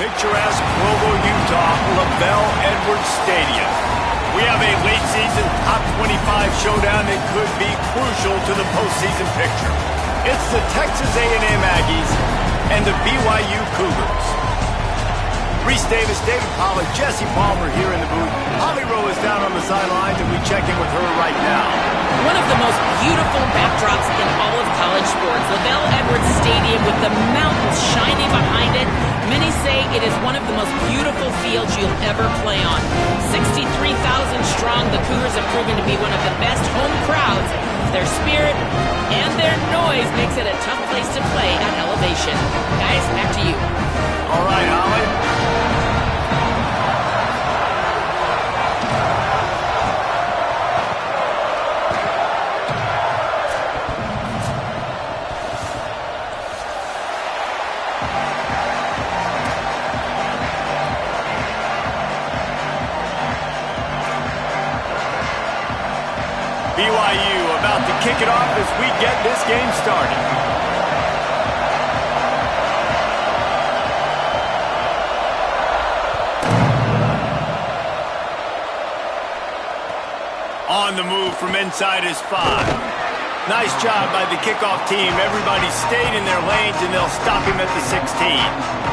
picturesque Provo, Utah, LaBelle Edwards Stadium. We have a late season top 25 showdown that could be crucial to the postseason picture. It's the Texas A&M Aggies and the BYU Cougars. Reese Davis, David Pollack, Jesse Palmer here in the booth. Holly Rowe is down on the sidelines, and we check in with her right now. One of the most beautiful backdrops in all of college sports. LaBelle Edwards Stadium with the mountains shining behind it. Many say it is one of the most beautiful fields you'll ever play on. 63,000 strong, the Cougars have proven to be one of the best home crowds. Their spirit and their noise makes it a tough place to play at elevation. Guys, back to you. All right, Holly. BYU about to kick it off as we get this game started. On the move from inside is 5. Nice job by the kickoff team. Everybody stayed in their lanes, and they'll stop him at the 16.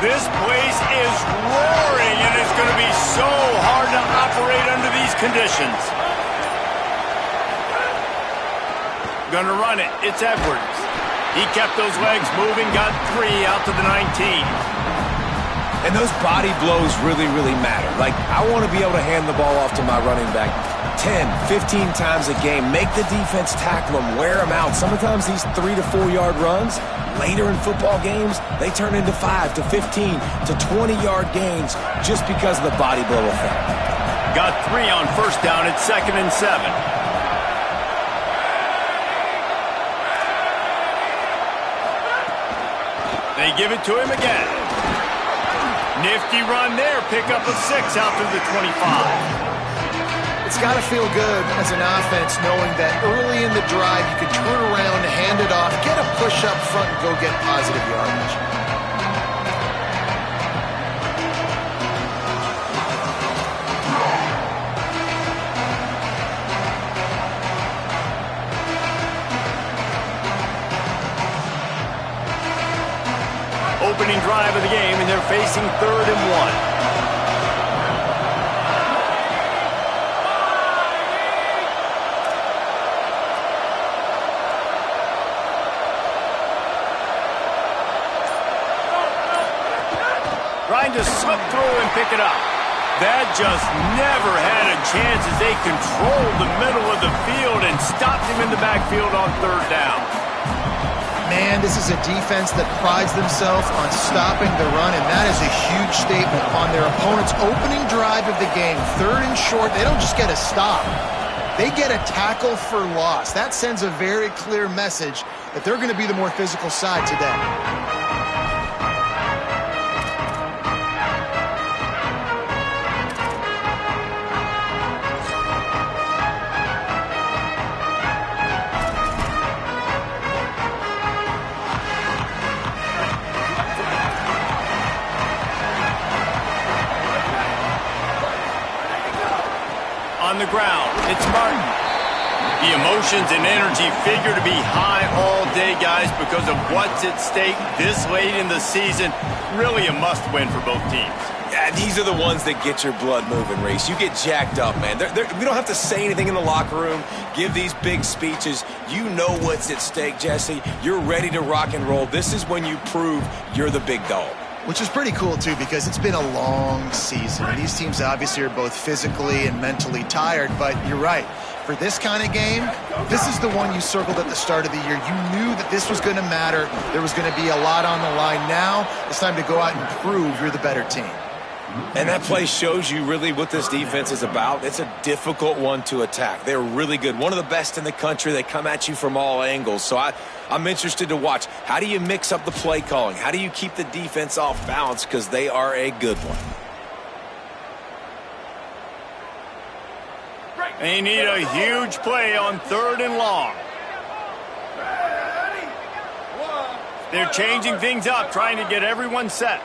This place is roaring, and it's going to be so hard to operate under these conditions. Going to run it. It's Edwards. He kept those legs moving, got 3 out to the 19. And those body blows really, really matter. Like, I want to be able to hand the ball off to my running back 10, 15 times a game. Make the defense tackle them, wear them out. Sometimes these 3 to 4 yard runs, later in football games, they turn into 5 to 15 to 20 yard gains just because of the body blow effect. Got 3 on first down. It's 2nd and 7. They give it to him again. Nifty run there. Pickup of 6 out to the 25. It's got to feel good as an offense knowing that early in the drive you can turn around, hand it off, get a push up front, and go get positive yardage. Opening drive of the game, and they're facing 3rd and 1. Trying to slip through and pick it up. That just never had a chance as they controlled the middle of the field and stopped him in the backfield on 3rd down. Man, this is a defense that prides themselves on stopping the run, and that is a huge statement on their opponent's opening drive of the game. 3rd and short, they don't just get a stop. They get a tackle for loss. That sends a very clear message that they're going to be the more physical side today. On the ground, it's Martin. The emotions and energy figure to be high all day, guys, because of what's at stake this late in the season. Really a must-win for both teams. Yeah, these are the ones that get your blood moving, Reese. You get jacked up, man. We don't have to say anything in the locker room, give these big speeches. You know what's at stake, Jesse. You're ready to rock and roll. This is when you prove you're the big dog. Which is pretty cool, too, because it's been a long season. These teams obviously are both physically and mentally tired, but you're right. For this kind of game, this is the one you circled at the start of the year. You knew that this was going to matter. There was going to be a lot on the line. Now it's time to go out and prove you're the better team. And that play shows you really what this defense is about. It's a difficult one to attack. They're really good. One of the best in the country. They come at you from all angles. So I'm interested to watch. How do you mix up the play calling? How do you keep the defense off balance? Because they are a good one. They need a huge play on 3rd and long. They're changing things up, trying to get everyone set.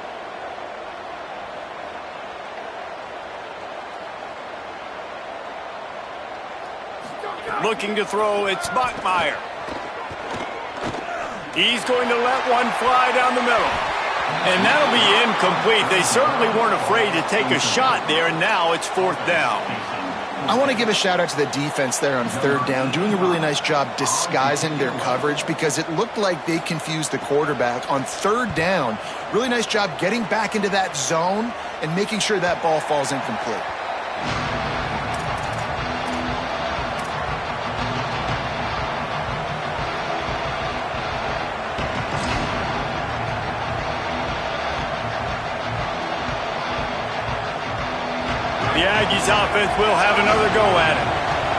Looking to throw, it's Bachmeier. He's going to let one fly down the middle. And that'll be incomplete. They certainly weren't afraid to take a shot there, and now it's 4th down. I want to give a shout out to the defense there on 3rd down, doing a really nice job disguising their coverage because it looked like they confused the quarterback on 3rd down. Really nice job getting back into that zone and making sure that ball falls incomplete. The Aggies offense will have another go at it.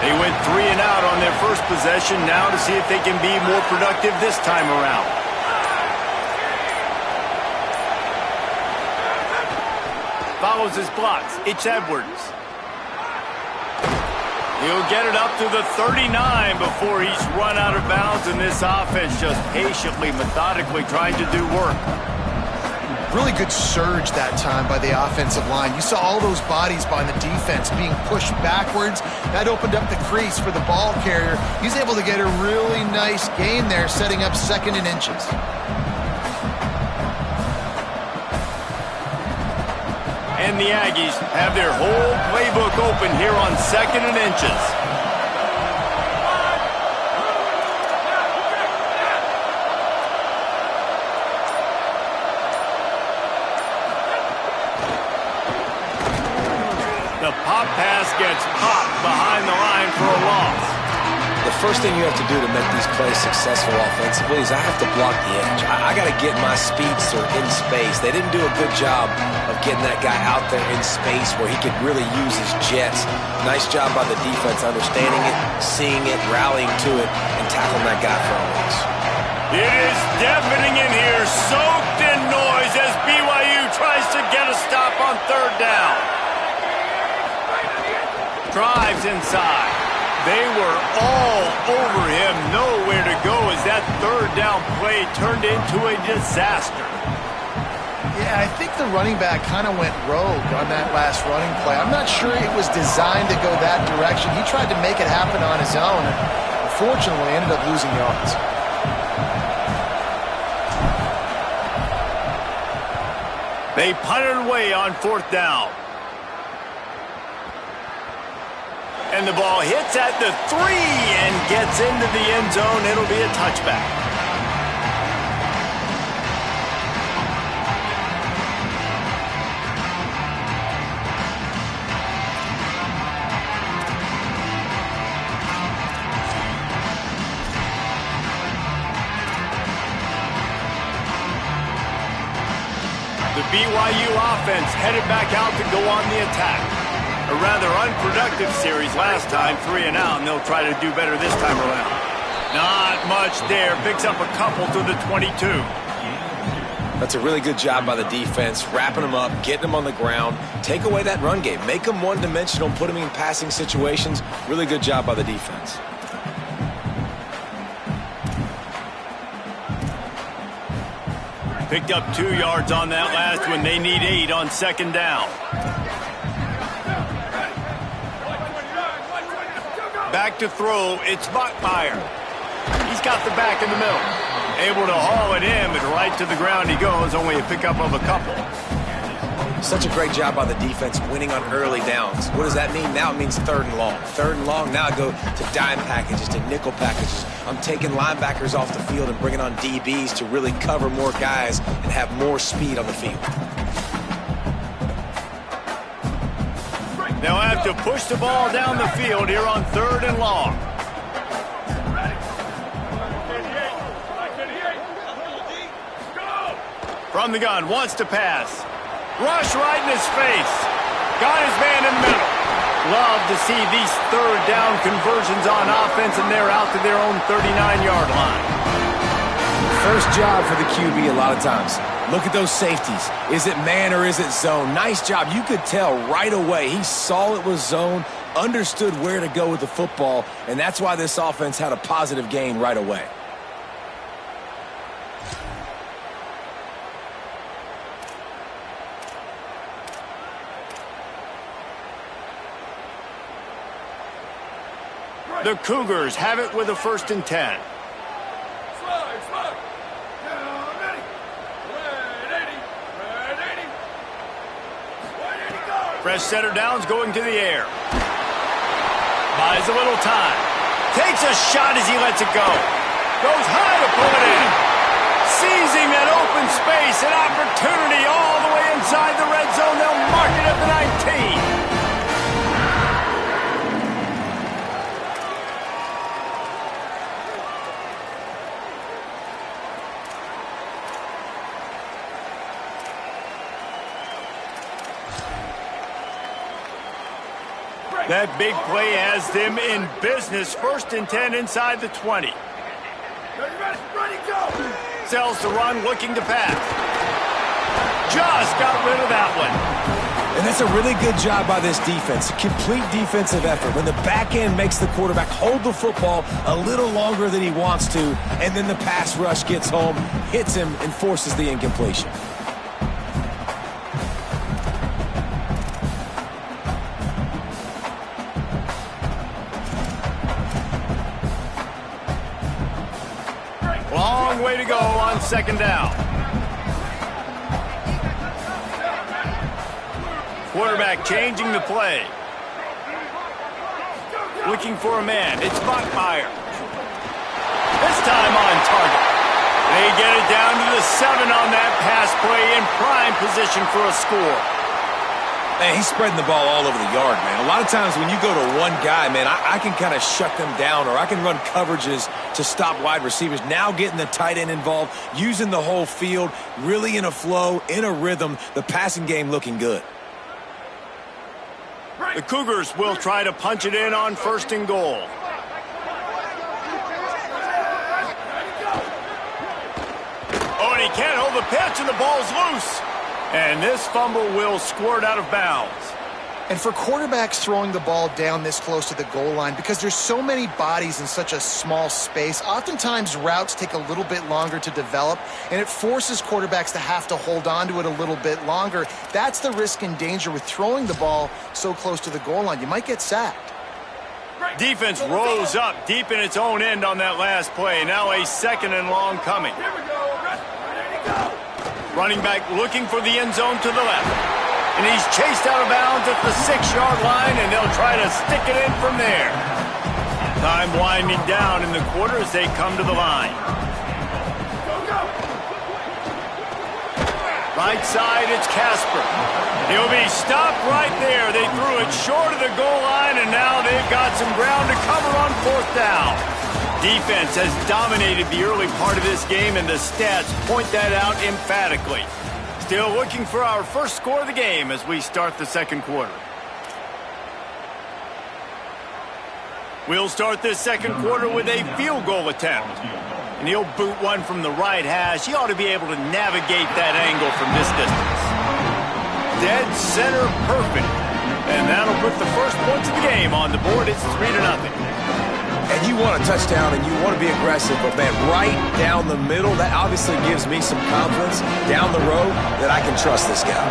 They went 3 and out on their first possession, now to see if they can be more productive this time around. Follows his blocks. It's Edwards. He'll get it up to the 39 before he's run out of bounds, and this offense just patiently, methodically trying to do work. Really good surge that time by the offensive line. You saw all those bodies by the defense being pushed backwards. That opened up the crease for the ball carrier. He's able to get a really nice gain there, setting up 2nd and inches. And the Aggies have their whole playbook open here on 2nd and inches. The pop pass gets popped behind the line for a loss. The first thing you have to do to make these plays successful offensively is I have to block the edge. I got to get my speedster in space. They didn't do a good job of getting that guy out there in space where he could really use his jets. Nice job by the defense understanding it, seeing it, rallying to it, and tackling that guy for a loss. It is deafening in here, soaked in noise as BYU tries to get a stop on 3rd down. Drives inside. They were all over him, nowhere to go as that 3rd down play turned into a disaster. Yeah, I think the running back kind of went rogue on that last running play. I'm not sure it was designed to go that direction. He tried to make it happen on his own, and unfortunately ended up losing yards. They punted away on 4th down. And the ball hits at the 3 and gets into the end zone. It'll be a touchback. The BYU offense headed back out to go on the attack. A rather unproductive series last time, 3 and out, and they'll try to do better this time around. Not much there. Picks up a couple to the 22. That's a really good job by the defense, wrapping them up, getting them on the ground. Take away that run game. Make them one-dimensional, put them in passing situations. Really good job by the defense. Picked up 2 yards on that last one. They need 8 on 2nd down. Back to throw, it's Bachmeier. He's got the back in the middle. Able to haul it in, but right to the ground he goes, only a pickup of a couple. Such a great job by the defense winning on early downs. What does that mean? Now it means 3rd and long. 3rd and long, now I go to dime packages, to nickel packages. I'm taking linebackers off the field and bringing on DBs to really cover more guys and have more speed on the field. They'll have to push the ball down the field here on 3rd and long. From the gun, wants to pass. Rush right in his face. Got his man in the middle. Love to see these third down conversions on offense, and they're out to their own 39-yard line. First job for the QB a lot of times. Look at those safeties. Is it man or is it zone? Nice job. You could tell right away. He saw it was zone, understood where to go with the football, and that's why this offense had a positive gain right away. The Cougars have it with a 1st and 10. Fresh setter downs going to the air. Buys a little time. Takes a shot as he lets it go. Goes high to pull it in. Seizing that open space, an opportunity all the way inside the red zone. They'll mark it at the 19. That big play has them in business. 1st and 10 inside the 20. Sells the run, looking to pass. Just got rid of that one. And that's a really good job by this defense. Complete defensive effort. When the back end makes the quarterback hold the football a little longer than he wants to, and then the pass rush gets home, hits him, and forces the incompletion. Long way to go on 2nd down. Quarterback changing the play. Looking for a man. It's Bachmeier. This time on target. They get it down to the 7 on that pass play in prime position for a score. Man, he's spreading the ball all over the yard, man. A lot of times when you go to one guy, man, I can kind of shut them down, or I can run coverages to stop wide receivers. Now getting the tight end involved, using the whole field, really in a flow, in a rhythm, the passing game looking good. The Cougars will try to punch it in on 1st and goal. Oh, and he can't hold the pitch, and the ball's loose. And this fumble will squirt out of bounds. And for quarterbacks throwing the ball down this close to the goal line, because there's so many bodies in such a small space, oftentimes routes take a little bit longer to develop, and it forces quarterbacks to have to hold on to it a little bit longer. That's the risk and danger with throwing the ball so close to the goal line. You might get sacked. Defense rose up deep in its own end on that last play. Now a 2nd and long coming. Here we go. Ready to go. Running back looking for the end zone to the left. And he's chased out of bounds at the 6-yard line, and they'll try to stick it in from there. Time winding down in the quarter as they come to the line. Right side, it's Casper. He'll be stopped right there. They threw it short of the goal line, and now they've got some ground to cover on 4th down. Defense has dominated the early part of this game, and the stats point that out emphatically. Still looking for our first score of the game as we start the 2nd quarter. We'll start this 2nd quarter with a field goal attempt. And he'll boot one from the right hash. He ought to be able to navigate that angle from this distance. Dead center perfect. And that'll put the first points of the game on the board. It's 3-0. And you want a touchdown and you want to be aggressive, but man, right down the middle, that obviously gives me some confidence down the road that I can trust this guy.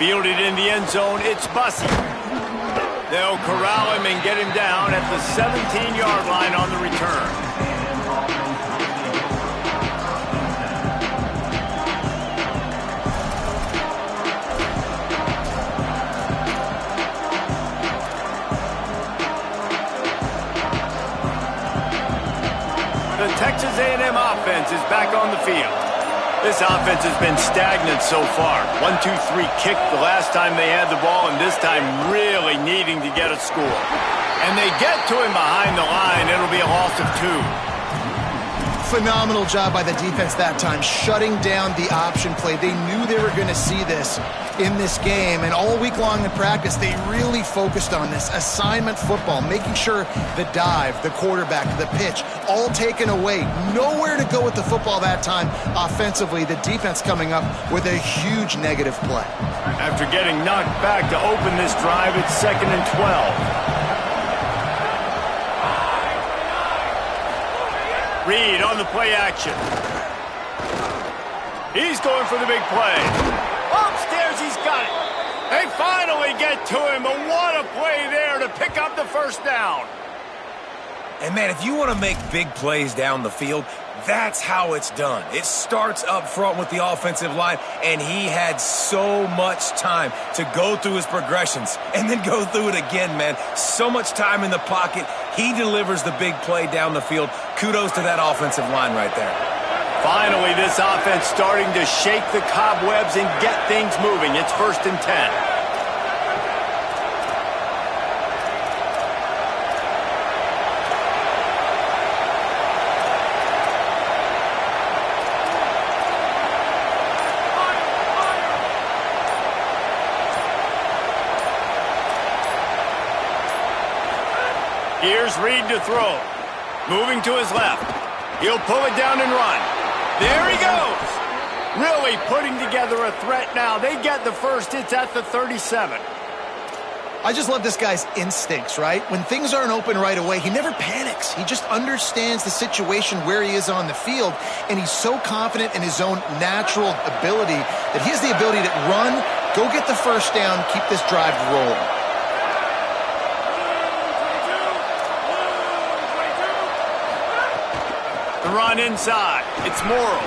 Fielded in the end zone, it's Bussey. They'll corral him and get him down at the 17-yard line on the return. The Texas A&M offense is back on the field. This offense has been stagnant so far. 1-2-3 kick the last time they had the ball, and this time really needing to get a score. And they get to him behind the line. It'll be a loss of 2. Phenomenal job by the defense that time, shutting down the option play. They knew they were going to see this in this game, and all week long in practice, they really focused on this assignment football, making sure the dive, the quarterback, the pitch, all taken away. Nowhere to go with the football that time offensively. The defense coming up with a huge negative play. After getting knocked back to open this drive, it's 2nd and 12. Reed on the play action. He's going for the big play. Upstairs, he's got it. They finally get to him, but what a play there to pick up the first down. And, man, if you want to make big plays down the field, that's how it's done. It starts up front with the offensive line, and he had so much time to go through his progressions and then go through it again, man. So much time in the pocket. He delivers the big play down the field. Kudos to that offensive line right there. Finally, this offense starting to shake the cobwebs and get things moving. It's 1st and 10. Here's Reed to throw. Moving to his left. He'll pull it down and run. There he goes. Really putting together a threat now. They get the first. It's at the 37. I just love this guy's instincts, right? When things aren't open right away, he never panics. He just understands the situation where he is on the field, and he's so confident in his own natural ability that he has the ability to run, go get the first down, keep this drive rolling. The run inside. It's Morrow.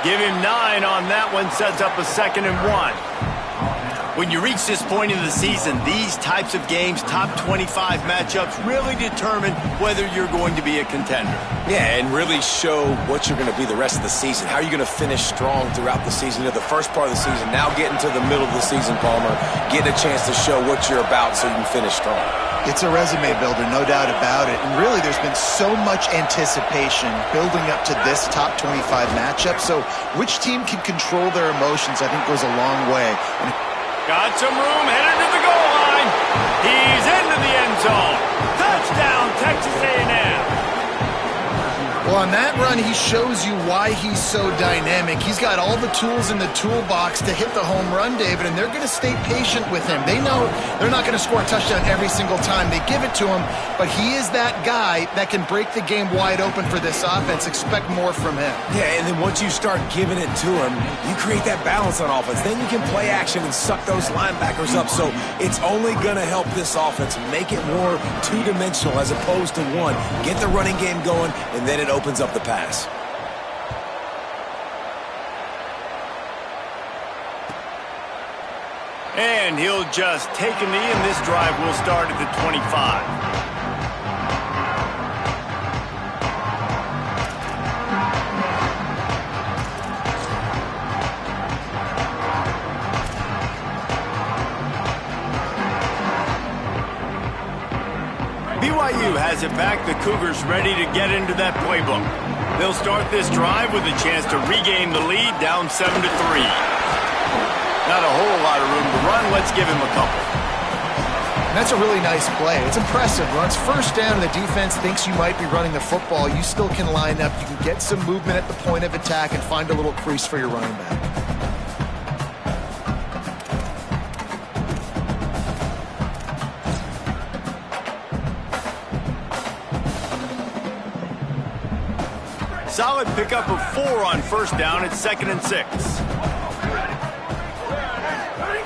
Give him 9 on that one. Sets up a 2nd and 1. When you reach this point in the season, these types of games, top 25 matchups, really determine whether you're going to be a contender. Yeah, and really show what you're going to be the rest of the season. How are you going to finish strong throughout the season? You know, the first part of the season, now getting to the middle of the season, Palmer, getting a chance to show what you're about so you can finish strong. It's a resume builder, no doubt about it. And really, there's been so much anticipation building up to this top 25 matchup. So which team can control their emotions, I think, goes a long way. Got some room, headed to the goal line. He's into the end zone. Touchdown, Texas A&M. Well, on that run, he shows you why he's so dynamic. He's got all the tools in the toolbox to hit the home run, David, and they're going to stay patient with him. They know they're not going to score a touchdown every single time they give it to him, but he is that guy that can break the game wide open for this offense. Expect more from him. Yeah, and then once you start giving it to him, you create that balance on offense. Then you can play action and suck those linebackers up. So it's only going to help this offense make it more two-dimensional as opposed to one. Get the running game going, and then it opens up the pass. And he'll just take a knee, and this drive will start at the 25. BYU has it back. The Cougars ready to get into that playbook. They'll start this drive with a chance to regain the lead, down 7-3. Not a whole lot of room to run. Let's give him a couple. And that's a really nice play. It's impressive. Once first down, the defense thinks you might be running the football. You still can line up. You can get some movement at the point of attack and find a little crease for your running back. Solid pickup of 4 on first down. It's 2nd and 6.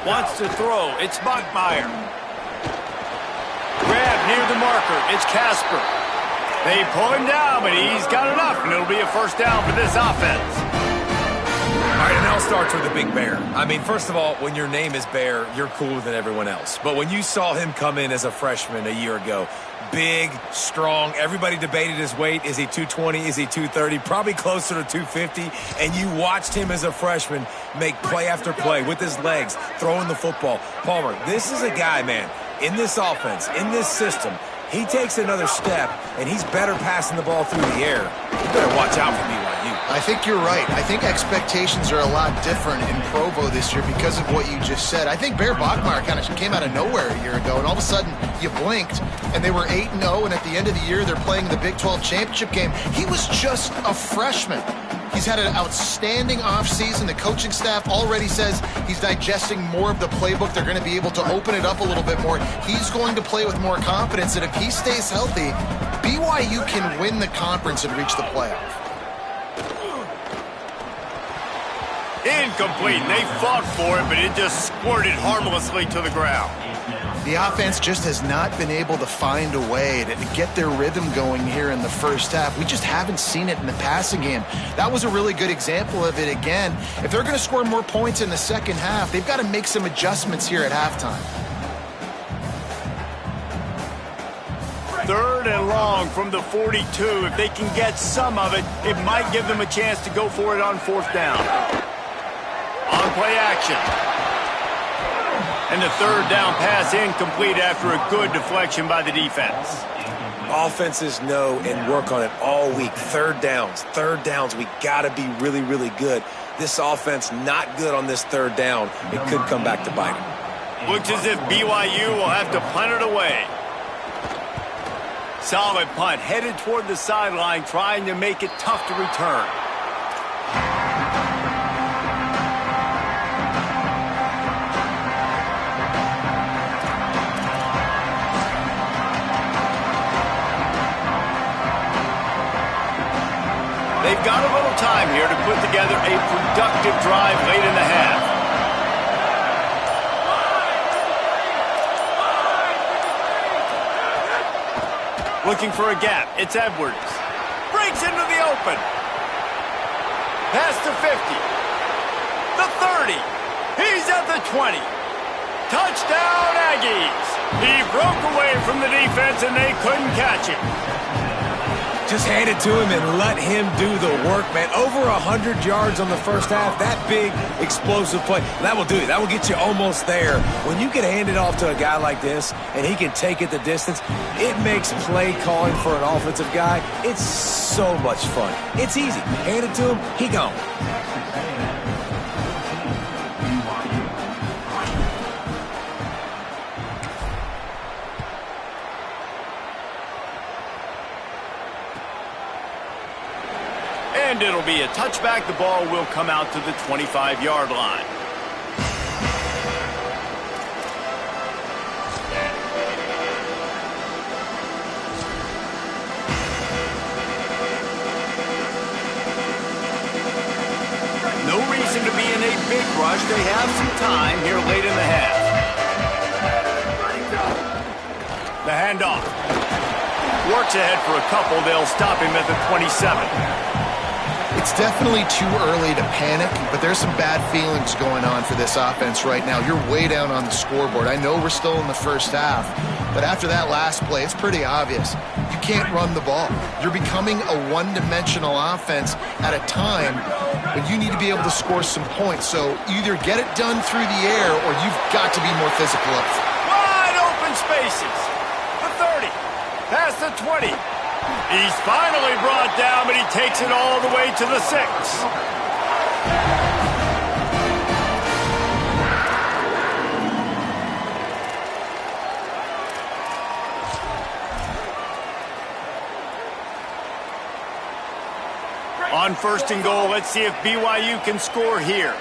Wants to throw. It's Bachmeier. Grab near the marker. It's Casper. They pull him down, but he's got enough, and it'll be a first down for this offense. All right, and I'll start with the Big Bear. I mean, first of all, when your name is Bear, you're cooler than everyone else. But when you saw him come in as a freshman a year ago, big, strong, everybody debated his weight. Is he 220? Is he 230? Probably closer to 250. And you watched him as a freshman make play after play with his legs, throwing the football. Palmer, this is a guy, man, in this offense, in this system, He takes another step, and he's better passing the ball through the air. You better watch out for BYU. I think you're right. I think expectations are a lot different in Provo this year because of what you just said. I think Bear Bachmeier kind of came out of nowhere a year ago, and all of a sudden you blinked, and they were 8-0, and at the end of the year they're playing the Big 12 championship game. He was just a freshman. He's had an outstanding offseason. The coaching staff already says he's digesting more of the playbook. They're going to be able to open it up a little bit more. He's going to play with more confidence, and if he stays healthy, BYU can win the conference and reach the playoff. Incomplete. They fought for it, but it just squirted harmlessly to the ground. The offense just has not been able to find a way to get their rhythm going here in the first half. We just haven't seen it in the passing game. That was a really good example of it again. If they're going to score more points in the second half, they've got to make some adjustments here at halftime. 3rd and long from the 42. If they can get some of it, it might give them a chance to go for it on 4th down. On play action. And the 3rd down pass incomplete after a good deflection by the defense. Offenses know and work on it all week. 3rd downs. We got to be really, really good. This offense not good on this 3rd down. It could come back to bite them. Looks as if BYU will have to punt it away. Solid punt, headed toward the sideline, trying to make it tough to return. They've got a little time here to put together a productive drive late in the half. Looking for a gap. It's Edwards. Breaks into the open. Past the 50. The 30. He's at the 20. Touchdown, Aggies. He broke away from the defense and they couldn't catch him. Just hand it to him and let him do the work, man. Over 100 yards on the first half. That big, explosive play. That will do it. That will get you almost there. When you can hand it off to a guy like this and he can take it the distance, it makes play calling for an offensive guy, it's so much fun. It's easy. Hand it to him, he gone. And it'll be a touchback. The ball will come out to the 25-yard line. No reason to be in a big rush. They have some time here late in the half. The handoff. Works ahead for a couple. They'll stop him at the 27. It's definitely too early to panic, but there's some bad feelings going on for this offense right now. You're way down on the scoreboard. I know we're still in the first half, but after that last play, it's pretty obvious. You can't run the ball. You're becoming a one-dimensional offense at a time when you need to be able to score some points. So either get it done through the air or you've got to be more physical up front. Wide open spaces. The 30. Past the 20. He's finally brought down, but he takes it all the way to the 6. On 1st and goal, let's see if BYU can score here.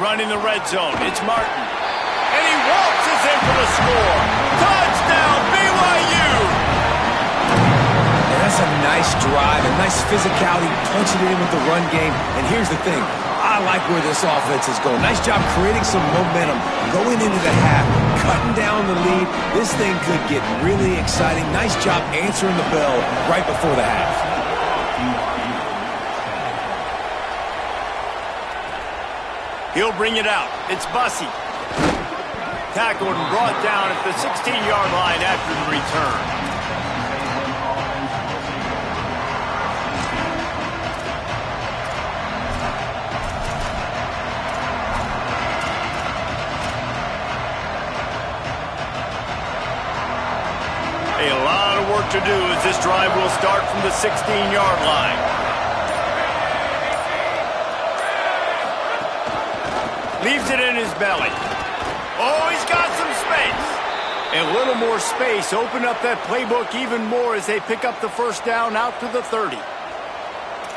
Running the red zone, it's Martin. And he waltzes in for the score. Touchdown, BYU! And that's a nice drive, a nice physicality, punching it in with the run game. And here's the thing. I like where this offense is going. Nice job creating some momentum, going into the half, cutting down the lead. This thing could get really exciting. Nice job answering the bell right before the half. He'll bring it out. It's Bussey. Tackled and brought down at the 16-yard line after the return. to do as this drive will start from the 16-yard line. Leaves it in his belly. Oh, he's got some space. A little more space. Open up that playbook even more as they pick up the first down out to the 30.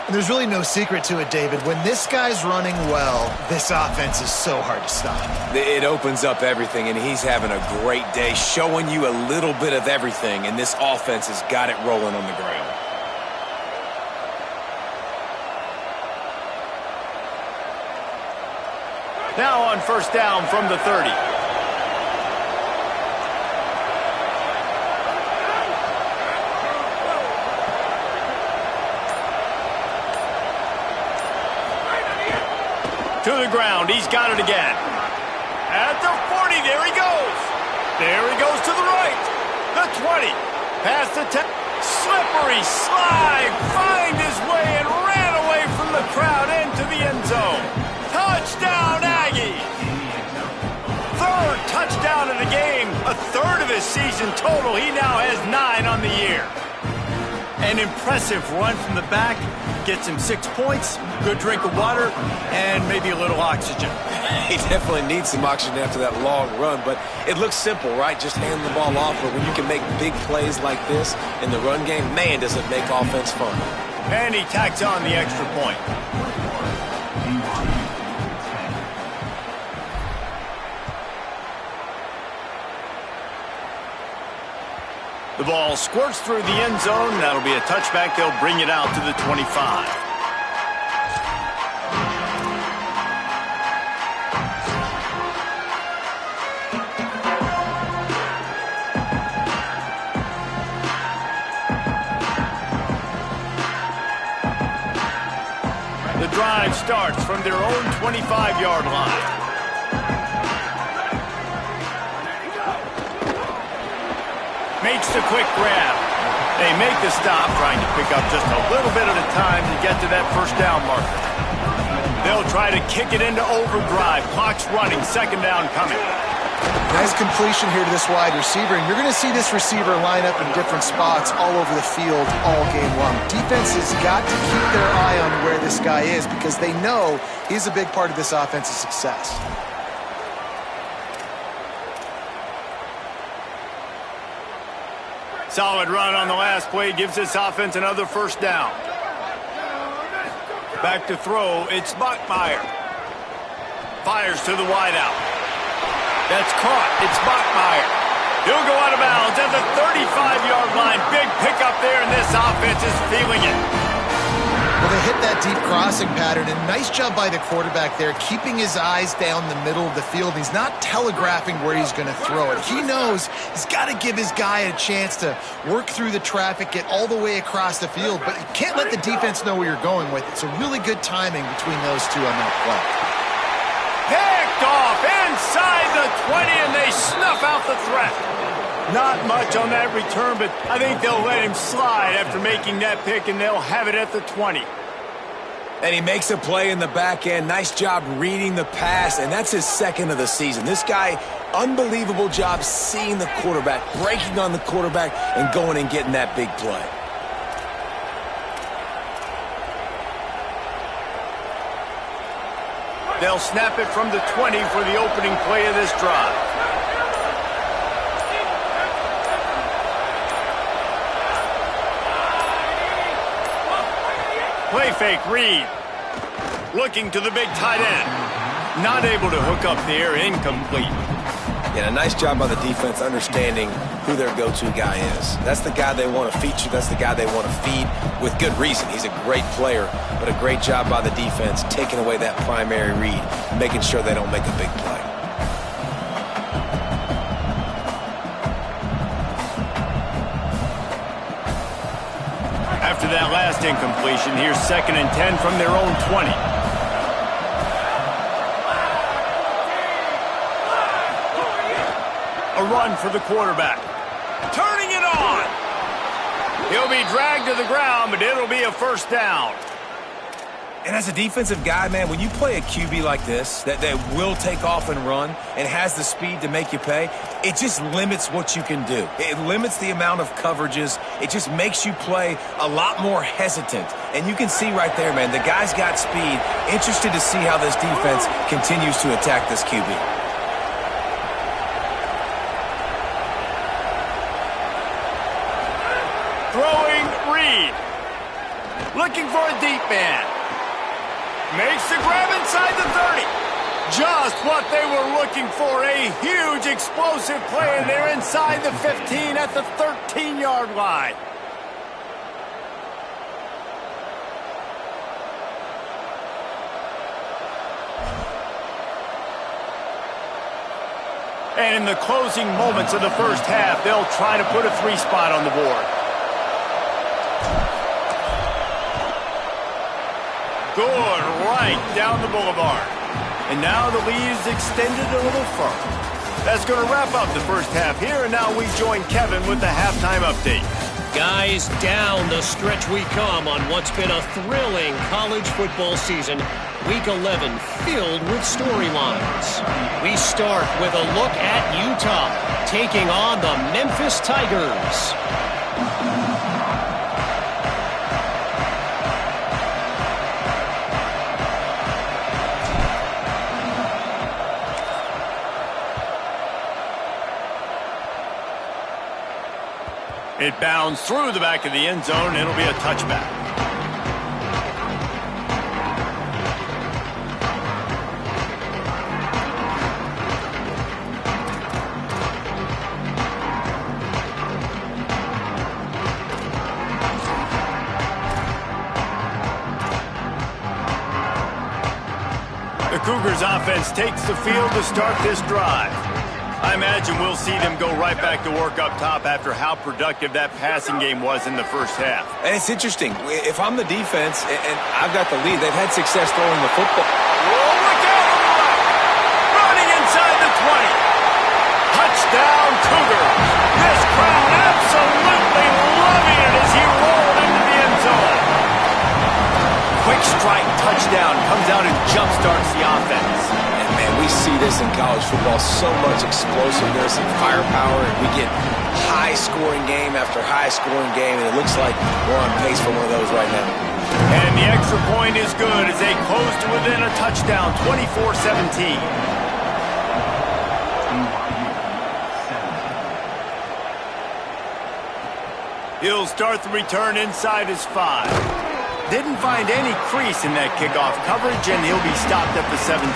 And there's really no secret to it, David. When this guy's running well, this offense is so hard to stop. It opens up everything, and he's having a great day, showing you a little bit of everything, and this offense has got it rolling on the ground. Now on first down from the 30. To the ground. He's got it again. At the 40. There he goes. There he goes to the right. The 20. Past the 10. Slippery slide. Find his way and ran away from the crowd into the end zone. Touchdown, Aggies. Third touchdown of the game. A third of his season total. He now has 9 on the year. An impressive run from the back. Gets him 6 points, good drink of water, and maybe a little oxygen. He definitely needs some oxygen after that long run, but it looks simple, right? Just hand the ball off, but when you can make big plays like this in the run game, man, does it make offense fun. And he tacks on the extra point. The ball squirts through the end zone. That'll be a touchback. They'll bring it out to the 25. The drive starts from their own 25-yard line. Makes the quick grab. They make the stop, trying to pick up just a little bit at a time to get to that first down marker. They'll try to kick it into overdrive. Clock's running. Second down coming. Nice completion here to this wide receiver, and you're going to see this receiver line up in different spots all over the field all game long. Defense has got to keep their eye on where this guy is because they know he's a big part of this offense's success. Solid run on the last play gives this offense another first down. Back to throw, it's Bachmeier. Fires to the wideout. That's caught, it's Bachmeier. He'll go out of bounds at the 35-yard line. Big pickup there, and this offense is feeling it. Well, they hit that deep crossing pattern, and nice job by the quarterback there, keeping his eyes down the middle of the field. He's not telegraphing where he's going to throw it. He knows he's got to give his guy a chance to work through the traffic, get all the way across the field, but you can't let the defense know where you're going with it. So really good timing between those two on that play. Picked off inside the 20, and they snuff out the threat. Not much on that return, but I think they'll let him slide after making that pick, and they'll have it at the 20. And he makes a play in the back end. Nice job reading the pass, and that's his second of the season. This guy, unbelievable job seeing the quarterback, breaking on the quarterback, and going and getting that big play. They'll snap it from the 20 for the opening play of this drive. Play fake, Reed. Looking to the big tight end. Not able to hook up there, incomplete. Yeah, a nice job by the defense understanding who their go-to guy is. That's the guy they want to feature. That's the guy they want to feed with good reason. He's a great player, but a great job by the defense taking away that primary read, making sure they don't make a big play. After that last incompletion, here's 2nd and 10 from their own 20. A run for the quarterback. Turning it on. He'll be dragged to the ground, but it'll be a first down. And as a defensive guy, man, when you play a QB like this that will take off and run and has the speed to make you pay, it just limits what you can do. It limits the amount of coverages. It just makes you play a lot more hesitant. And you can see right there, man, the guy's got speed. Interested to see how this defense continues to attack this QB. Throwing Reed. Looking for a deep man. Makes the grab inside the 30. Just what they were looking for. A huge explosive play, and they're inside the 15 at the 13-yard line. And in the closing moments of the first half, they'll try to put a 3-spot on the board. Good, right down the boulevard. And now the lead is extended a little further. That's going to wrap up the first half here, and now we join Kevin with the halftime update. Guys, down the stretch we come on what's been a thrilling college football season. Week 11 filled with storylines. We start with a look at Utah taking on the Memphis Tigers. It bounds through the back of the end zone, and it'll be a touchback. The Cougars offense takes the field to start this drive. I imagine we'll see them go right back to work up top after how productive that passing game was in the first half. And it's interesting. If I'm the defense and I've got the lead, they've had success throwing the football. Oh, look out on the right. Running inside the 20. Touchdown, Cougars. This crowd absolutely loving it as he rolled into the end zone. Quick strike touchdown comes out and jumpstarts the offense. Man, we see this in college football, so much explosiveness and firepower, and we get high-scoring game after high-scoring game, and it looks like we're on pace for one of those right now. And the extra point is good as they close to within a touchdown, 24-17. He'll start the return inside his 5. Didn't find any crease in that kickoff coverage, and he'll be stopped at the 17.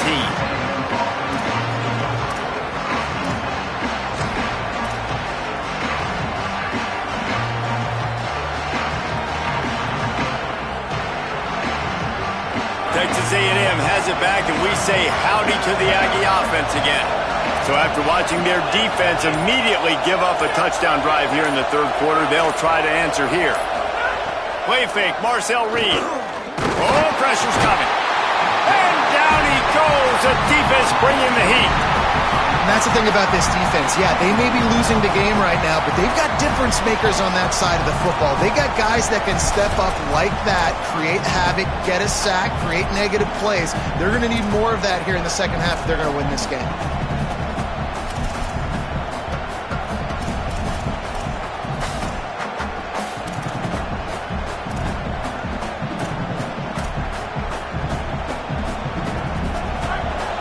Texas A&M has it back, and we say howdy to the Aggie offense again. So after watching their defense immediately give up a touchdown drive here in the third quarter, they'll try to answer here. Play fake, Marcel Reed. Oh, pressure's coming. And down he goes. The defense bringing the heat. And that's the thing about this defense. Yeah, they may be losing the game right now, but they've got difference makers on that side of the football. They got guys that can step up like that, create havoc, get a sack, create negative plays. They're going to need more of that here in the second half if they're going to win this game.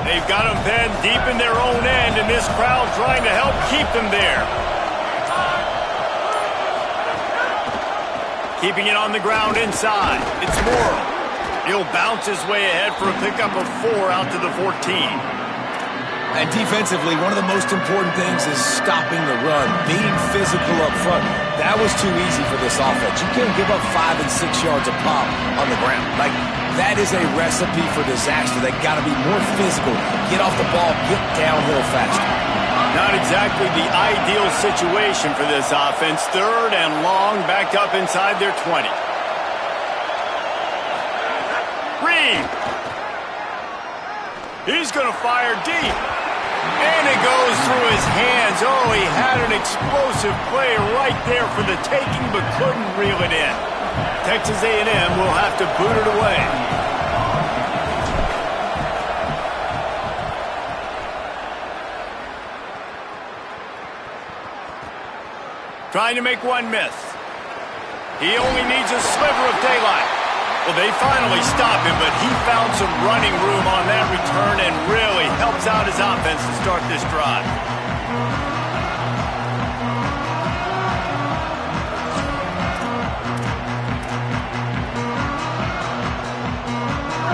They've got them pinned deep in their own end, and this crowd trying to help keep them there. Keeping it on the ground inside. It's Morrill. He'll bounce his way ahead for a pickup of 4 out to the 14. And defensively, one of the most important things is stopping the run, being physical up front. That was too easy for this offense. You can't give up 5 and 6 yards a pop on the ground. Like, that is a recipe for disaster. They got to be more physical, get off the ball, get downhill faster. Not exactly the ideal situation for this offense. Third and long, backed up inside their 20. Reed. He's going to fire deep. And it goes through his hands. Oh, he had an explosive play right there for the taking, but couldn't reel it in. Texas A&M will have to boot it away. Trying to make one miss. He only needs a sliver of daylight. Well, they finally stop him, but he found some running room on that return and really helps out his offense to start this drive.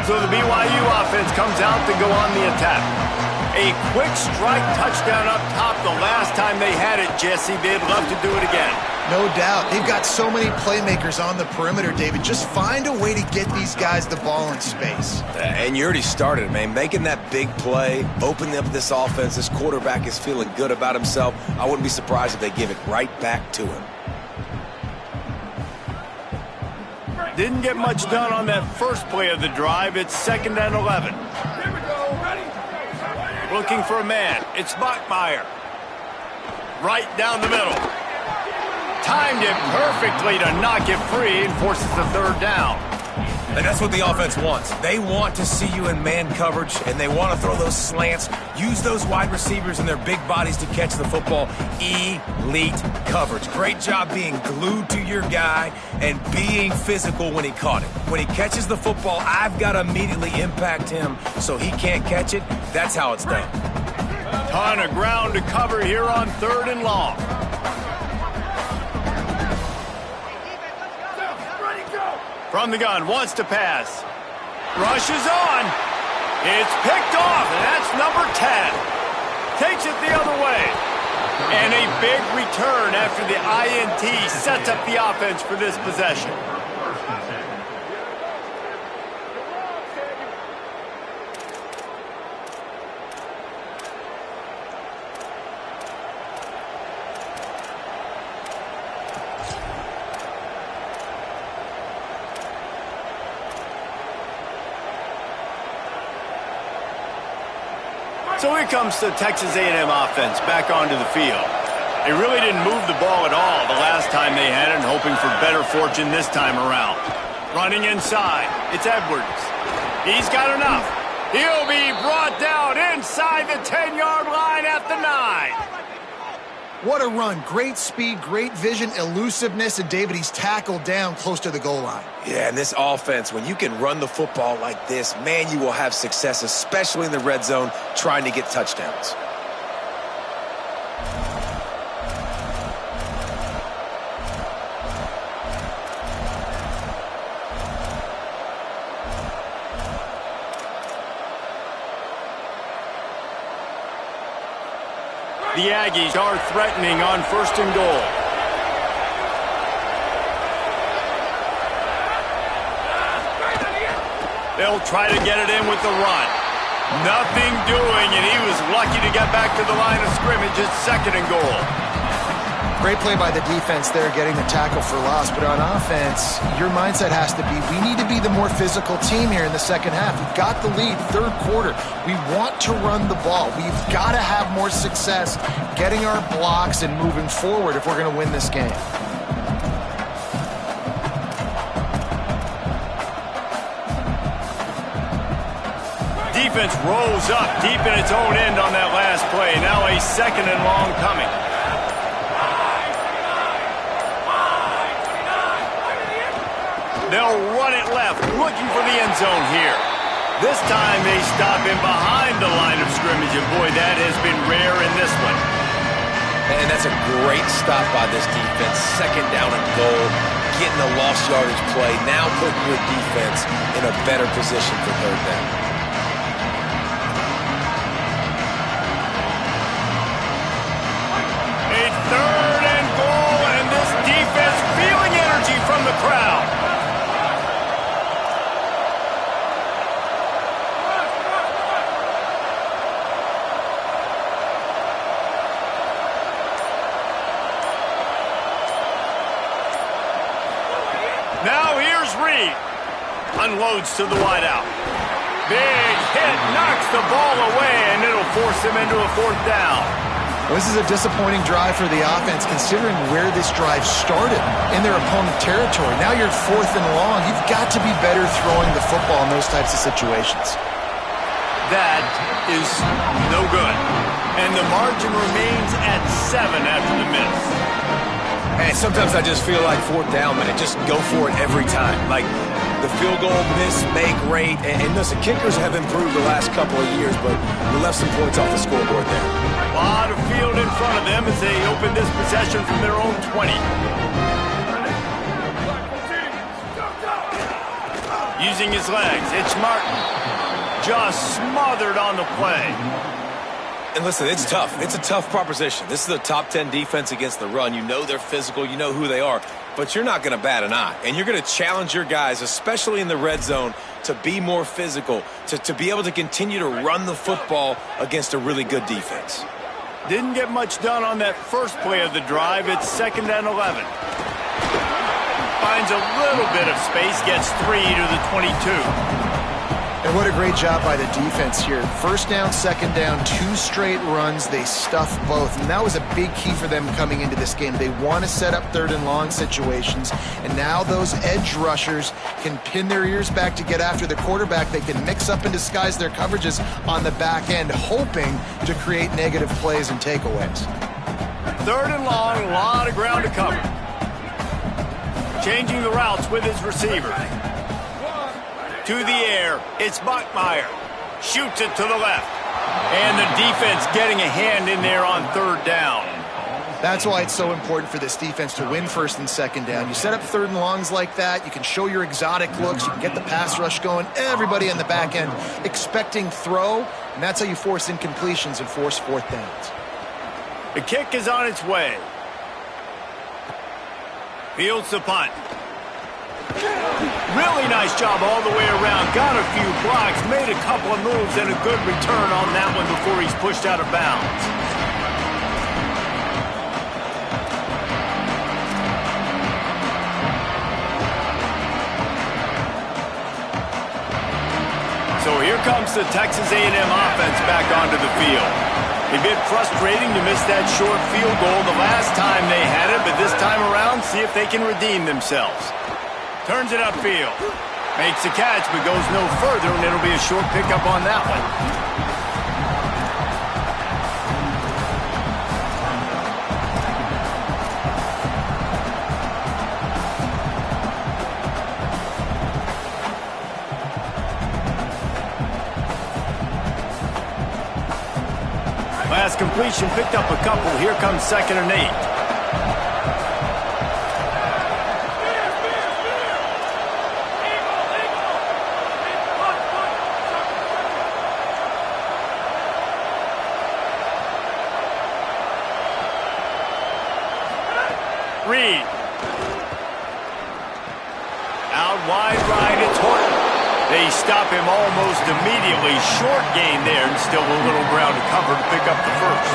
So the BYU offense comes out to go on the attack. A quick strike touchdown up top the last time they had it, Jesse. They'd love to do it again. No doubt. They've got so many playmakers on the perimeter, David. Just find a way to get these guys the ball in space. And you already started, man. Making that big play, opening up this offense. This quarterback is feeling good about himself. I wouldn't be surprised if they give it right back to him. Didn't get much done on that first play of the drive. It's 2nd and 11. Here we go. Ready? Looking for a man. It's Bachmeier. Right down the middle. Timed it perfectly to knock it free and forces the 3rd down. And that's what the offense wants. They want to see you in man coverage, and they want to throw those slants, use those wide receivers and their big bodies to catch the football. Elite coverage. Great job being glued to your guy and being physical when he caught it. When he catches the football, I've got to immediately impact him so he can't catch it. That's how it's done. Ton of ground to cover here on 3rd and long. From the gun, wants to pass. Rushes on. It's picked off, and that's number 10. Takes it the other way. And a big return after the INT sets up the offense for this possession. So here comes the Texas A&M offense back onto the field. They really didn't move the ball at all the last time they had it, and hoping for better fortune this time around. Running inside, it's Edwards. He's got enough. He'll be brought down inside the 10-yard line at the 9. What a run. Great speed, great vision, elusiveness, and David, he's tackled down close to the goal line. Yeah, and this offense, when you can run the football like this, man, you will have success, especially in the red zone, trying to get touchdowns. The Aggies are threatening on 1st and goal. They'll try to get it in with the run. Nothing doing, and he was lucky to get back to the line of scrimmage at 2nd and goal. Great play by the defense there, getting the tackle for loss. But on offense, your mindset has to be, we need to be the more physical team here in the second half. We've got the lead, 3rd quarter. We want to run the ball. We've got to have more success getting our blocks and moving forward if we're going to win this game. Defense rolls up deep in its own end on that last play. Now a 2nd and long coming. They'll run it left, looking for the end zone here. This time they stop him behind the line of scrimmage, and boy, that has been rare in this one. And that's a great stop by this defense. 2nd down and goal, getting a lost yardage play, now putting your defense in a better position for 3rd down. A 3rd and goal, and this defense feeling energy from the crowd. Now here's Reed. Unloads to the wideout. Big hit, knocks the ball away, and it'll force him into a 4th down. Well, this is a disappointing drive for the offense, considering where this drive started, in their opponent territory. Now you're 4th and long. You've got to be better throwing the football in those types of situations. That is no good. And the margin remains at 7 after the miss. And sometimes I just feel like fourth down minute. Just go for it every time. Like the field goal miss, make rate. And listen, kickers have improved the last couple of years, but we left some points off the scoreboard there. A lot of field in front of them as they open this possession from their own 20. Using his legs, it's Martin. Just smothered on the play. And listen, it's tough. It's a tough proposition. This is a top 10 defense against the run. You know they're physical. You know who they are. But you're not going to bat an eye. And you're going to challenge your guys, especially in the red zone, to be more physical, to be able to continue to run the football against a really good defense. Didn't get much done on that first play of the drive. It's 2nd and 11. Finds a little bit of space, gets 3 to the 22. And what a great job by the defense here. First down, second down, 2 straight runs. They stuffed both. And that was a big key for them coming into this game. They want to set up 3rd and long situations. And now those edge rushers can pin their ears back to get after the quarterback. They can mix up and disguise their coverages on the back end, hoping to create negative plays and takeaways. 3rd and long, a lot of ground to cover. Changing the routes with his receiver. To the air, it's Buckmeyer. Shoots it to the left. And the defense getting a hand in there on 3rd down. That's why it's so important for this defense to win 1st and 2nd down. You set up 3rd and longs like that, you can show your exotic looks, you can get the pass rush going, everybody on the back end expecting throw, and that's how you force incompletions and force 4th downs. The kick is on its way. Fields the punt. Really nice job all the way around. Got a few blocks, made a couple of moves, and a good return on that one before he's pushed out of bounds. So here comes the Texas A&M offense back onto the field. A bit frustrating to miss that short field goal the last time they had it, but this time around, see if they can redeem themselves. Turns it upfield. Makes the catch, but goes no further, and it'll be a short pickup on that one. Last completion picked up a couple. Here comes 2nd and 8. Reed. Out wide right, it's Horton. They stop him almost immediately. Short gain there, and still a little ground to cover to pick up the first.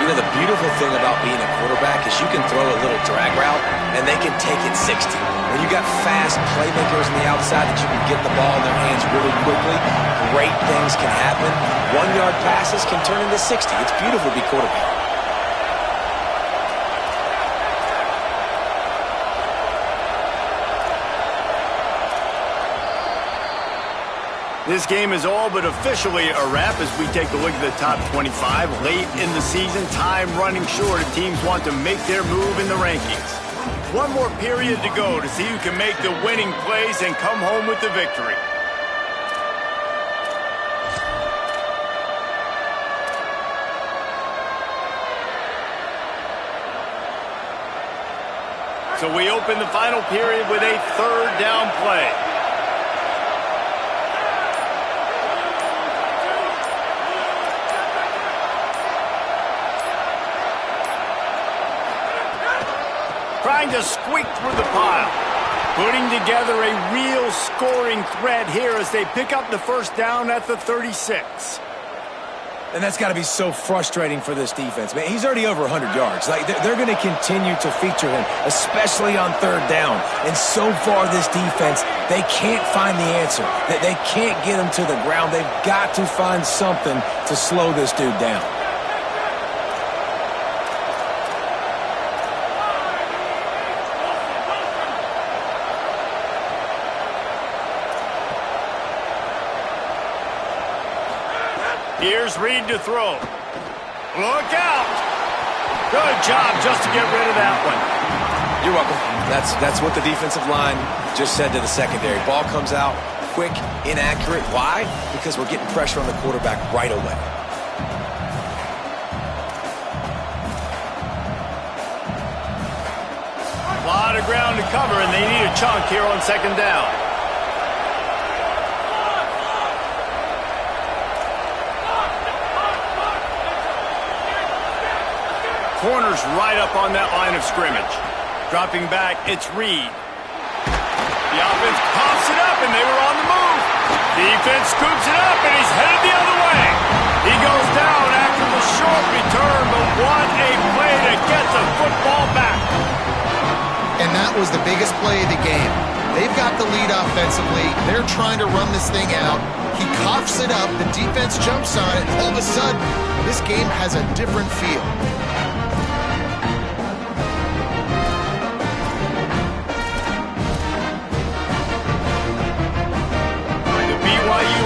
You know, the beautiful thing about being a quarterback is you can throw a little drag route, and they can take it 60. When you got fast playmakers on the outside that you can get the ball in their hands really quickly, great things can happen. 1-yard passes can turn into 60. It's beautiful to be quarterback. This game is all but officially a wrap as we take a look at the top 25. Late in the season, time running short as teams want to make their move in the rankings. One more period to go to see who can make the winning plays and come home with the victory. So we open the final period with a 3rd down play. Trying to squeak through the pile. Putting together a real scoring threat here as they pick up the 1st down at the 36. And that's got to be so frustrating for this defense. Man, he's already over 100 yards. Like, they're going to continue to feature him, especially on 3rd down. And so far, this defense, they can't find the answer. They can't get him to the ground. They've got to find something to slow this dude down. Here's Reed to throw. Look out! Good job just to get rid of that one. You're welcome. That's what the defensive line just said to the secondary. Ball comes out quick, inaccurate. Why? Because we're getting pressure on the quarterback right away. A lot of ground to cover, and they need a chunk here on second down. Corner's right up on that line of scrimmage. Dropping back, it's Reed. The offense pops it up, and they were on the move. Defense scoops it up, and he's headed the other way. He goes down after the short return, but what a play to get the football back. And that was the biggest play of the game. They've got the lead offensively. They're trying to run this thing out. He coughs it up. The defense jumps on it. All of a sudden, this game has a different feel.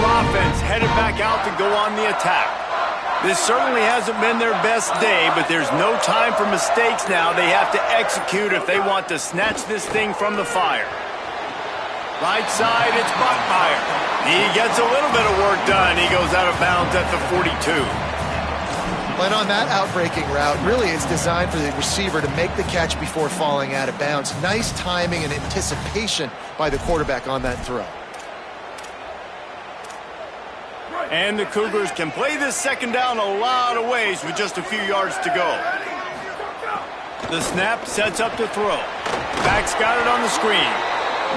Offense headed back out to go on the attack. This certainly hasn't been their best day, but there's no time for mistakes now. They have to execute if they want to snatch this thing from the fire. Right side, it's Buckmeyer. He gets a little bit of work done. He goes out of bounds at the 42. But on that outbreaking route, really it's designed for the receiver to make the catch before falling out of bounds. Nice timing and anticipation by the quarterback on that throw. And the Cougars can play this second down a lot of ways with just a few yards to go. The snap sets up to throw. Back's got it on the screen.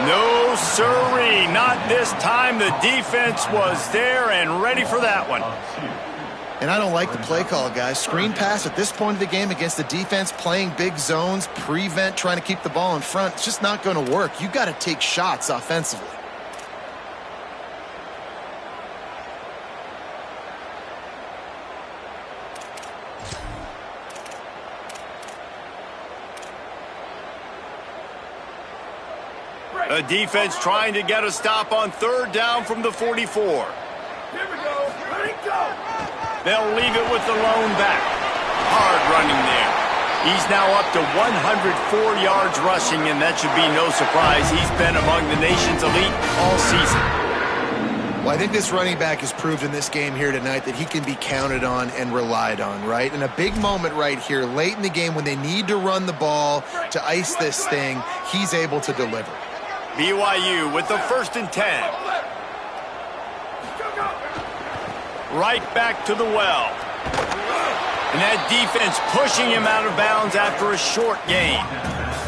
No siree, not this time. The defense was there and ready for that one. And I don't like the play call, guys. Screen pass at this point of the game against the defense playing big zones, prevent, trying to keep the ball in front. It's just not going to work. You got to take shots offensively. A defense trying to get a stop on third down from the 44. Here we go. Ready, go. They'll leave it with the lone back. Hard running there. He's now up to 104 yards rushing, and that should be no surprise. He's been among the nation's elite all season. Well, I think this running back has proved in this game here tonight that he can be counted on and relied on, right? And a big moment right here, late in the game when they need to run the ball to ice this thing, he's able to deliver. BYU with the 1st and 10. Right back to the well. And that defense pushing him out of bounds after a short gain.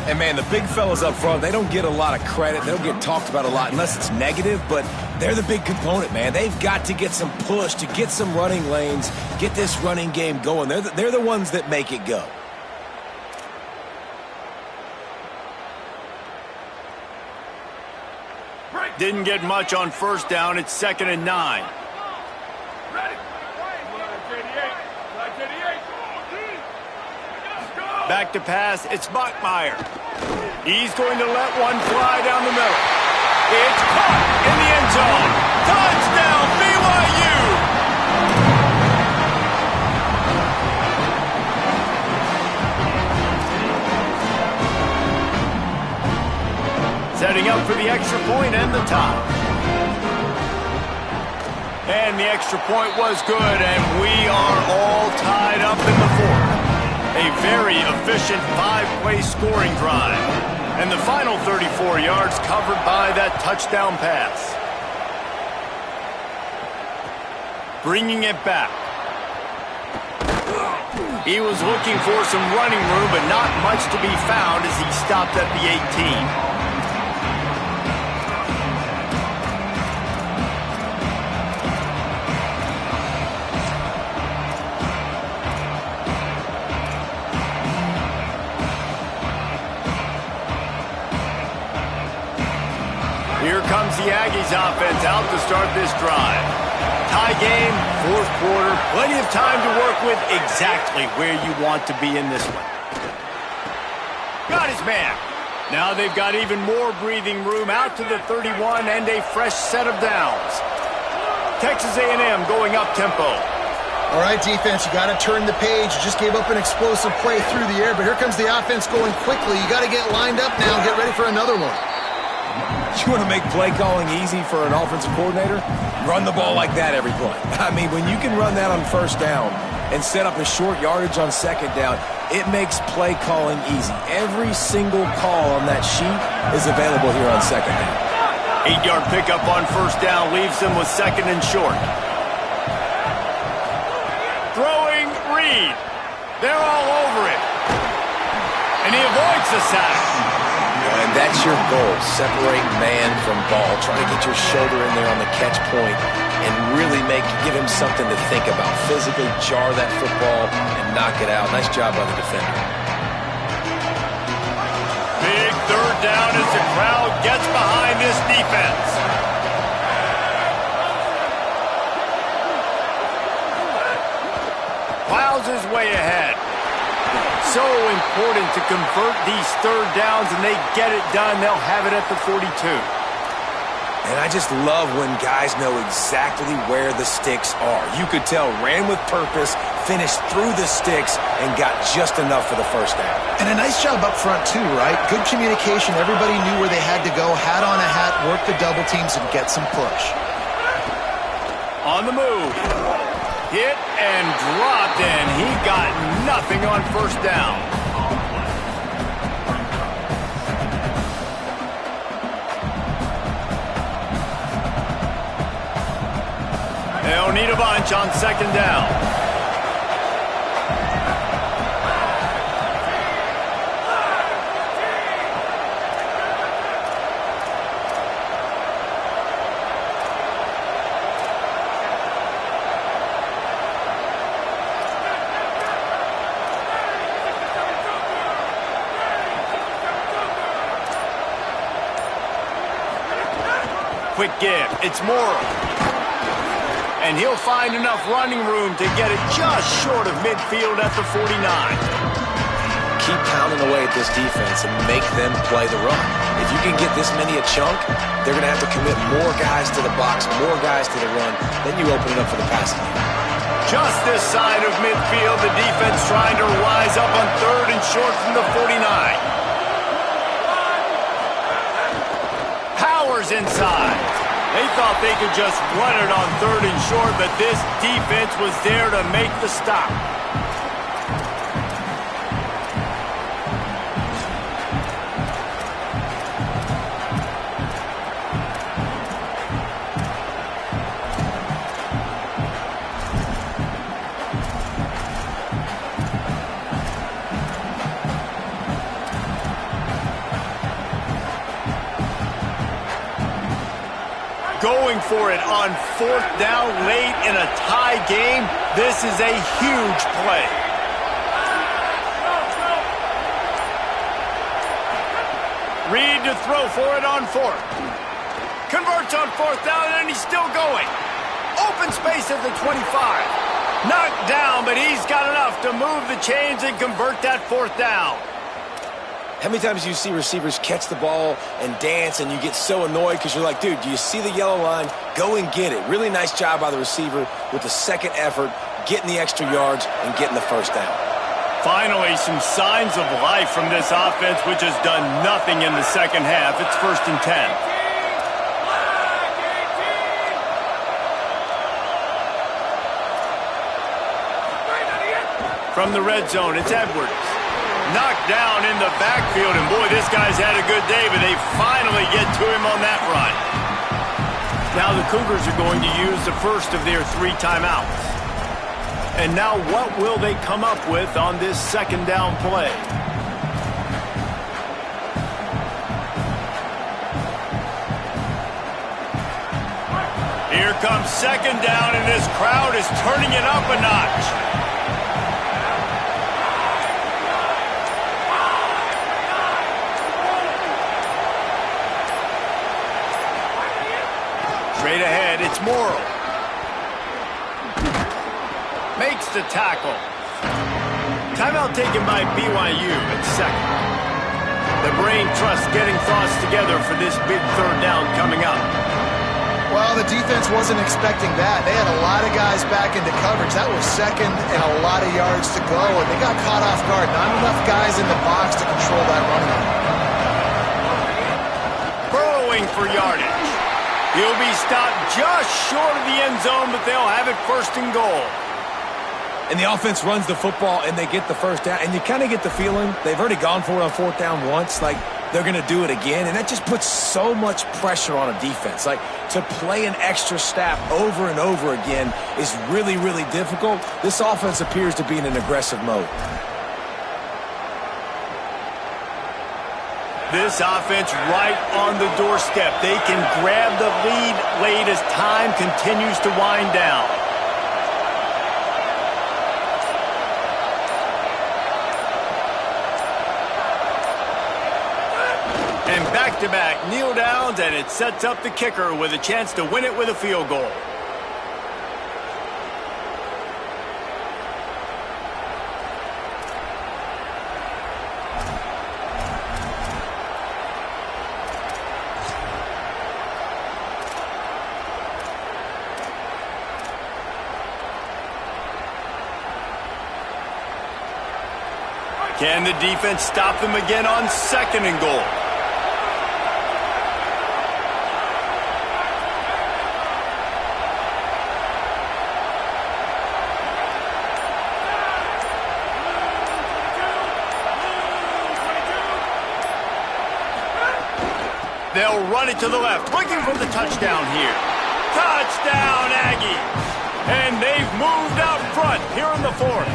And, man, the big fellas up front, they don't get a lot of credit. They don't get talked about a lot unless it's negative, but they're the big component, man. They've got to get some push, to get some running lanes, get this running game going. They're the ones that make it go. Didn't get much on first down. It's 2nd and 9. Back to pass. It's Buckmeyer. He's going to let one fly down the middle. It's caught in the end zone. Touchdown, BYU! Setting up for the extra point and the tie. And the extra point was good, and we are all tied up in the 4th. A very efficient 5-play scoring drive. And the final 34 yards covered by that touchdown pass. Bringing it back. He was looking for some running room, but not much to be found as he stopped at the 18. Here comes the Aggies offense out to start this drive. Tie game, 4th quarter, plenty of time to work with, exactly where you want to be in this one. Got his man. Now they've got even more breathing room out to the 31 and a fresh set of downs. Texas A&M going up tempo. All right, defense, you got to turn the page. You just gave up an explosive play through the air, but here comes the offense going quickly. You got to get lined up now and get ready for another one. You want to make play calling easy for an offensive coordinator? Run the ball like that every play. I mean, when you can run that on first down and set up a short yardage on second down, it makes play calling easy. Every single call on that sheet is available here on second down. 8-yard pickup on first down leaves them with second and short. Throwing Reed. They're all over it. And he avoids the sack. And that's your goal. Separate man from ball. Try to get your shoulder in there on the catch point and really give him something to think about. Physically jar that football and knock it out. Nice job by the defender. Big third down as the crowd gets behind this defense. Plows his way ahead. So important to convert these third downs, and they get it done. They'll have it at the 42. And I just love when guys know exactly where the sticks are. You could tell ran with purpose, finished through the sticks, and got just enough for the first down. And a nice job up front, too, right? Good communication. Everybody knew where they had to go. Hat on a hat, work the double teams, and get some push. On the move. Hit and dropped, and he got nothing on first down. They'll need a bunch on second down. Quick give. It's Morrow. And he'll find enough running room to get it just short of midfield at the 49. Keep pounding away at this defense and make them play the run. If you can get this many a chunk, they're going to have to commit more guys to the box, more guys to the run. Then you open it up for the passing game. Just this side of midfield, the defense trying to rise up on third and short from the 49. Powers inside. They thought they could just run it on third and short, but this defense was there to make the stop. Going for it on fourth down late in a tie game. This is a huge play. Reed to throw for it on fourth. Converts on fourth down, and he's still going. Open space at the 25. Knocked down, but he's got enough to move the chains and convert that fourth down. How many times do you see receivers catch the ball and dance and you get so annoyed because you're like, dude, do you see the yellow line? Go and get it. Really nice job by the receiver with the second effort, getting the extra yards and getting the first down. Finally, some signs of life from this offense, which has done nothing in the second half. It's 1st and 10. From the red zone, it's Edwards. Knocked down in the backfield, and boy, this guy's had a good day, but they finally get to him on that run. Now the Cougars are going to use the first of their 3 timeouts. And now what will they come up with on this second down play? Here comes second down, and this crowd is turning it up a notch. Straight ahead, it's Morrow. Makes the tackle. Timeout taken by BYU at second. The brain trust getting thoughts together for this big third down coming up. Well, the defense wasn't expecting that. They had a lot of guys back into coverage. That was second and a lot of yards to go, and they got caught off guard. Not enough guys in the box to control that running game. Burrowing for yardage. He'll be stopped just short of the end zone, but they'll have it first and goal. And the offense runs the football, and they get the first down. And you kind of get the feeling they've already gone for it on fourth down once. Like, they're going to do it again. And that just puts so much pressure on a defense. Like, to play an extra snap over and over again is really, really difficult. This offense appears to be in an aggressive mode. This offense right on the doorstep. They can grab the lead late as time continues to wind down. And back-to-back kneel downs, and it sets up the kicker with a chance to win it with a field goal. Can the defense stop them again on second and goal? They'll run it to the left, looking for the touchdown here. Touchdown, Aggies! And they've moved out front here in the fourth.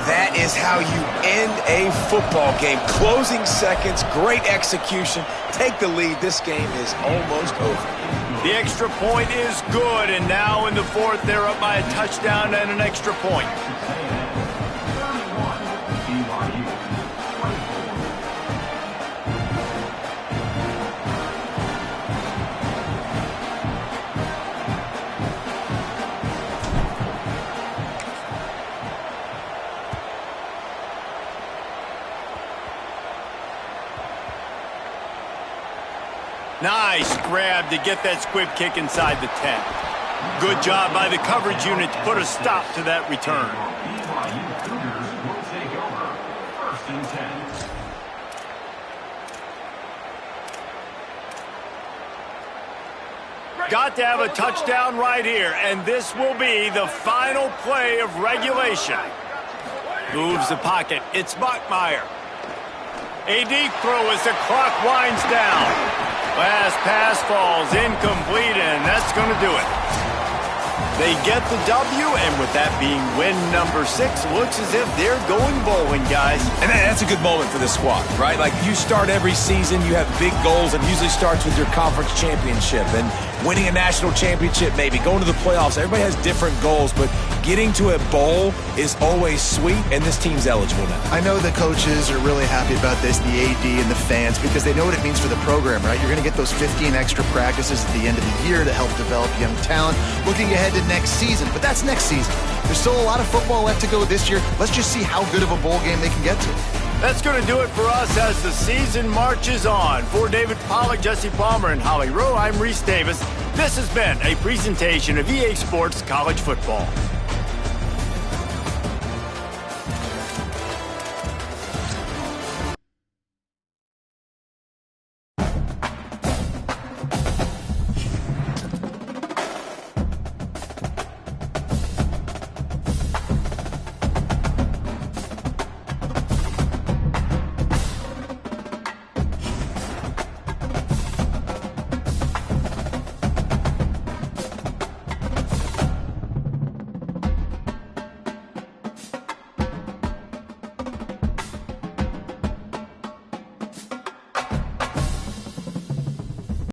That is how you end a football game. Closing seconds, great execution. Take the lead. This game is almost over. The extra point is good, and now in the fourth, they're up by a touchdown and an extra point. Nice grab to get that squib kick inside the 10. Good job by the coverage unit to put a stop to that return. Got to have a touchdown right here, and this will be the final play of regulation. Moves the pocket. It's Bachmeier. A deep throw as the clock winds down. Last pass falls incomplete, and that's going to do it. They get the W, and with that being win number 6, looks as if they're going bowling, guys. And that's a good moment for this squad, right? Like, you start every season, you have big goals, and usually starts with your conference championship and winning a national championship, maybe going to the playoffs. Everybody has different goals, but getting to a bowl is always sweet, and this team's eligible now. I know the coaches are really happy about this, the AD and the fans, because they know what it means for the program, right? You're going to get those 15 extra practices at the end of the year to help develop young talent, looking ahead to next season. But that's next season. There's still a lot of football left to go this year. Let's just see how good of a bowl game they can get to. That's going to do it for us as the season marches on. For David Pollack, Jesse Palmer, and Holly Rowe, I'm Reese Davis. This has been a presentation of EA Sports College Football.